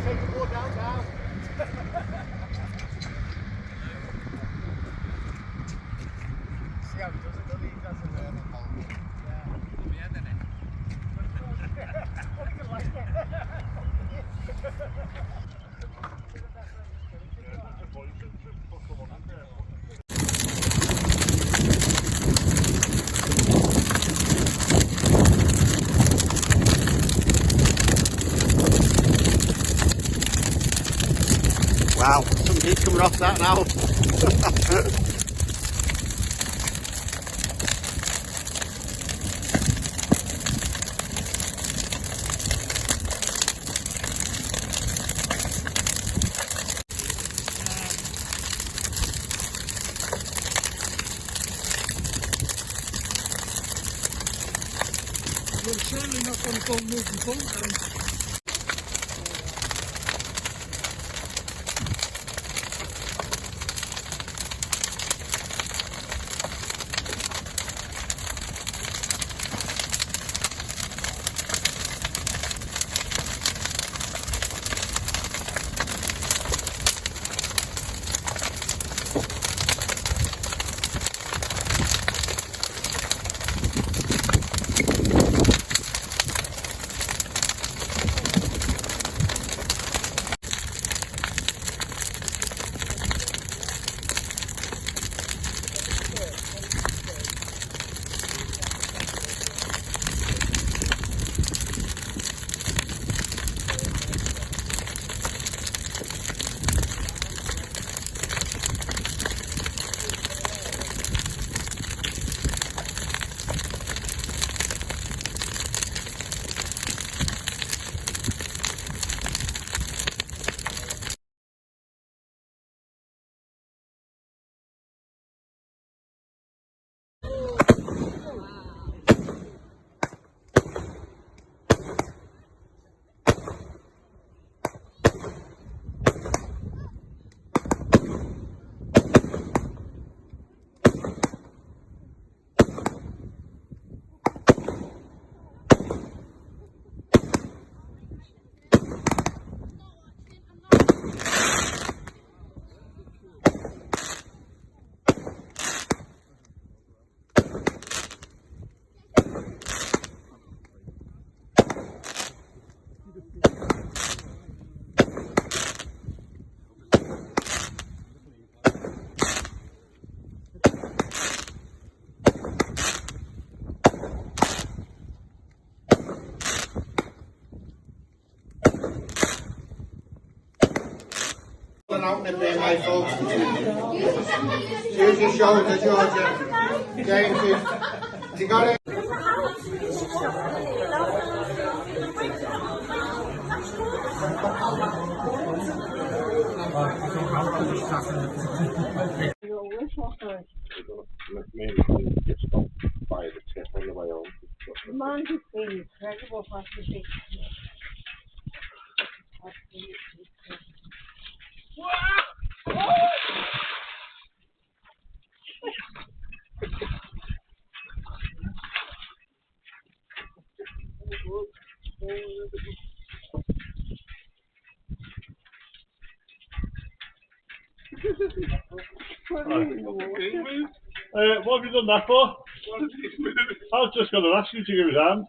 take the board down now. See how he does it, doesn't he? He does it there. Wow, some heat coming off that now. We're certainly not going to go moving forward. Out in there, my folks. Use your shoulder, Georgia. James, has he got it? Get stopped by the tip on the way home. Mine has been incredible past the six. What have you done that for? I was just going to ask you to give his hand.